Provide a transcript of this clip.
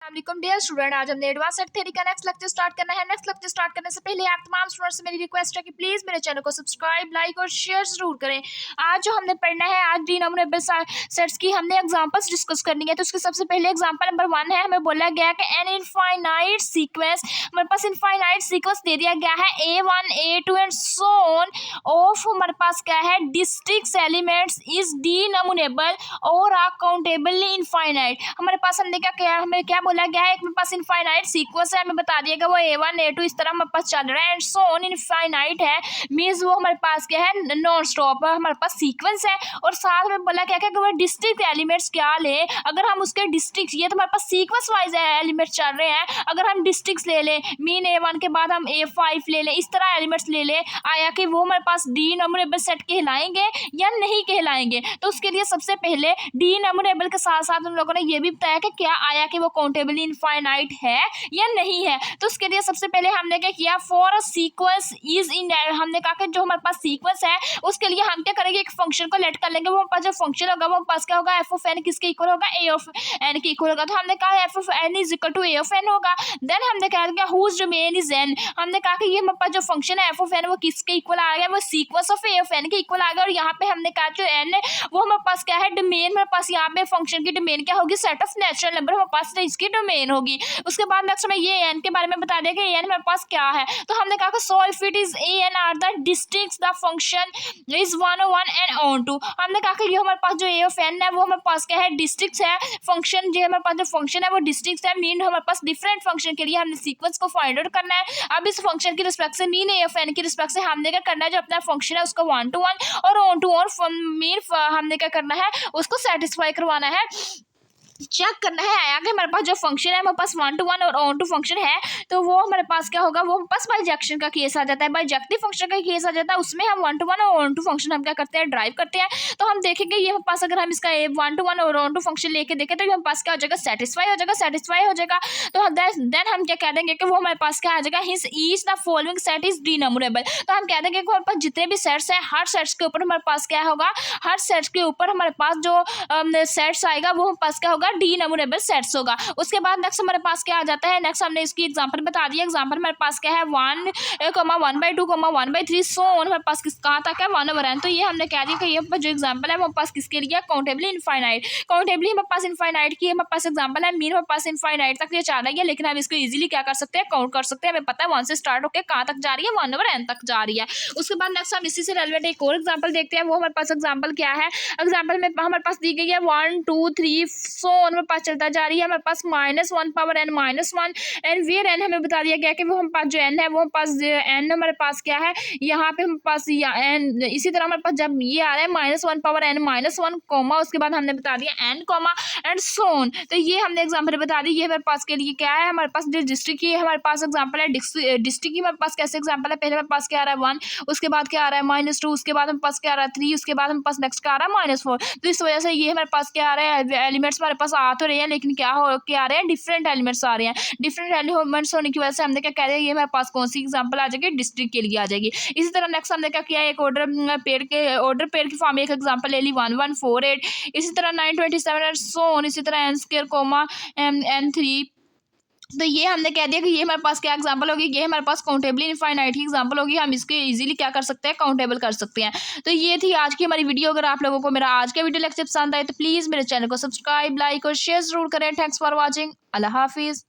अस्सलाम dear student, आज हमने एडवांस सेट थ्योरी का नेक्स्ट लेक्चर स्टार्ट करना है। नेक्स्ट लेक्चर स्टार्ट करने से पहले आप तमाम स्टूडेंट्स से मेरी रिक्वेस्ट है कि प्लीज मेरे चैनल को सब्सक्राइब, लाइक और शेयर जरूर करें। आज जो हमने पढ़ना है, आज डिनोमिनेबल सेट्स की हमने एग्जांपल्स डिस्कस करनी है। तो उसके सबसे पहले एग्जांपल नंबर 1 है, हमें बोला गया कि एन इनफाइनाइट सीक्वेंस, हमारे पास इनफाइनाइट सीक्वेंस दे दिया गया है A1 A2 and so on off हमारे पास क्या है डिस्ट्रिक्ट एलिमेंट्स इज डिनोमिनेबल और आर काउंटेबली इनफाइनाइट। हमारे पास हमने क्या हमें क्या बोला गया है, एक मेरे पास इनफाइनाइट सीक्वेंस है, हमें बता दिया गया वो A1 A2 इस तरह हमारे पास चल रहा है एंड सो ऑन इनफाइनाइट है, मींस वो हमारे पास क्या है नॉन स्टॉप हमारे पास सीक्वेंस है। और साथ में बोला क्या कि वो डिस्ट्रिक्ट एलिमेंट्स क्या ले, अगर हम उसके डिस्ट्रिक्ट, ये तो हमारे पास सीक्वेंस वाइज एलिमेंट्स चल रहे हैं, अगर हम डिस्ट्रिक्ट्स ले लें मीन A1 के बाद हम A5 ले लें, इस तरह एलिमेंट्स ले लें, आया कि वो हमारे पास डिनोमिनेबल सेट कहलाएंगे या नहीं कहलाएंगे। तो उसके लिए सबसे पहले डिनोमिनेबल के साथ साथ हम लोगों ने ये भी बताया कि क्या आया कि वो काउंटेबली इनफाइनाइट है या नहीं है। तो उसके लिए सबसे पहले हमने क्या किया, for a sequence is in, हमने कहा कि जो हमारे पास सीक्वेंस है उसके लिए हम क्या करेंगे, एक फंक्शन को लेट कर लेंगे, वो हमारे पास जो फंक्शन होगा वो हमारे पास क्या होगा, एफ ऑफ एन किसके इक्वल होगा, ए ऑफ एन के इक्वल होगा। तो हमने कहा F of N is equal to A of N होगा। देन हमने कहा कि हुज डोमेन इज एन, हमने कहा कि ये हमारे पास जो फंक्शन है एफ ऑफ एन वो किसके इक्वल आ गया, वो sequence of A of N के इक्वल आ गया। और यहाँ पे हमने कहा जो एन है वो हमारे पास क्या है डोमेन, हमारे पास यहाँ पे फंक्शन की डोमेन क्या होगी, सेट ऑफ नेचुरल नंबर हमारे पास इसकी डोमेन होगी। उसके बाद नेक्स्ट हमें ये एन के बारे में बता दिया कि एन हमारे पास क्या है। तो हमने कहा कि so if it is A N R the districts the function is 101 and onto. हमने कहा कि ये हमारे पास जो ए ऑफ एन है वो हमारे पास क्या है डिस्ट्रिक्ट्स है, फंक्शन जो हमारे पास जो फंक्शन है वो डिस्ट्रिक्ट्स है, मीन हमारे पास डिफरेंट फंक्शन के लिए हमने सीक्वेंस को फाइंड आउट करना है। अब इस फंक्शन की रिस्पेक्ट से मीन ए ऑफ एन की रिस्पेक्ट से हमने क्या करना है, जो अपना फंक्शन है उसको 1 to 1 और ऑन टू ऑन मीन हमने क्या करना है उसको सेटिस्फाई करवाना है, चेक करना है आया कि हमारे पास जो फंक्शन है हमारे पास 1 to 1 और ऑन टू फंक्शन है, तो वो हमारे पास क्या होगा, वो हमारे पास बाइजेक्शन का केस आ जाता है, बाइजेक्टिव फंक्शन का केस आ जाता है, उसमें हम 1 to 1 और ऑन टू फंक्शन हम क्या करते हैं ड्राइव करते हैं। तो हम देखेंगे ये हमारे पास अगर हम इसका 1 to 1 और ऑन टू फंक्शन लेके देखें तो हमारे पास क्या हो जाएगा, सेटिस्फाई हो जाएगा। तो देन हम क्या कह देंगे कि वो हमारे पास क्या आ जाएगा, hence each the following set is denumerable. तो हम कह देंगे कि हमारे पास जितने भी सेट्स हैं हर सेट्स के ऊपर हमारे पास क्या होगा, हर सेट्स के ऊपर हमारे पास जो सेट्स आएगा वो हमारे पास क्या होगा डिनोमिनेबल सेट्स होगा। उसके बाद नेक्स्ट हमारे पास क्या आ जाता है, नेक्स्ट हमने इसकी एग्जांपल बता दिया। एग्जांपल हमारे पास क्या है 1, 1/2, 1/3 सो ऑन, हमारे पास कहाँ तक है 1/n। तो ये हमने कह दिया कि ये जो एग्जांपल है हमारे पास किसके लिए, काउंटेबली इनफाइनाइट। काउंटेबली हमारे पास इनफाइनाइट की हमारे पास एग्जांपल है, मीन हमारे पास इनफाइनाइट तक ये जा रही है, लेकिन हम इसको इजीली क्या कर सकते हैं, काउंट कर सकते हैं। हमें पता है 1 से स्टार्ट होकर कहाँ तक जा रही है, 1/n तक जा रही है। उसके बाद नेक्स्ट हम इसी से रेलेवेंट एक और एग्जाम्पल देखते हैं। वो हमारे पास एग्जाम्पल क्या है, एग्जाम्पल में हमारे पास दी गई है 1 2 3 सो ऑन हमारे पास चलता जा रही है, हमारे पास -1/n-1 एंड वेयर n हमें बता दिया गया कि वो हम पास जो n है वो हम पास n हमारे पास क्या है, यहाँ पे हम पास n, इसी तरह हमारे पास जब ये आ रहा है -1/n-1 कॉमा, उसके बाद हमने बता दिया n comma and so on. तो ये हमने एग्जांपल बता दी। ये हमारे पास के लिए क्या है, हमारे पास जो डिस्ट्रिक्ट की हमारे पास एग्जांपल है, डिस्ट्रिक्ट की हमारे पास कैसे एग्जांपल है, पहले हमारे पास क्या आ रहा है 1, उसके बाद क्या आ रहा है -2, उसके बाद हमारे पास क्या आ रहा है 3, उसके बाद हमारे पास नेक्स्ट क्या आ रहा है -4। तो इस वजह से ये हमारे पास क्या आ रहा है, एलिमेंट्स हमारे पास आ तो रहे हैं लेकिन क्या आ रहे हैं, डिफरेंट एलिमेंट्स आ रहे हैं। डिफरेंट एलिमेंट्स होने की वजह से हमने क्या कह रहे हैं, ये हमारे पास कौन सी एग्जांपल आ जाएगी, डिस्ट्रिक्ट के लिए आ जाएगी। इसी तरह नेक्स्ट हमने क्या किया, एक ऑर्डर पेड़ की फॉर्म में एक एग्जांपल ले ली 1 1 4 8, इसी तरह 9 27 एंड सो ऑन, इसी तरह n² कॉमा n3। तो ये हमने कह दिया कि ये हमारे पास क्या एग्जांपल होगी, ये हमारे पास काउंटेबली इनफाइनाइट की एग्जांपल होगी, हम इसको इजीली क्या कर सकते हैं, काउंटेबल कर सकते हैं। तो ये थी आज की हमारी वीडियो। अगर आप लोगों को मेरा आज का वीडियो लेक्चर पसंद आए तो प्लीज़ मेरे चैनल को सब्सक्राइब, लाइक और शेयर जरूर करें। Thanks for watching. अल्लाह हाफिज़।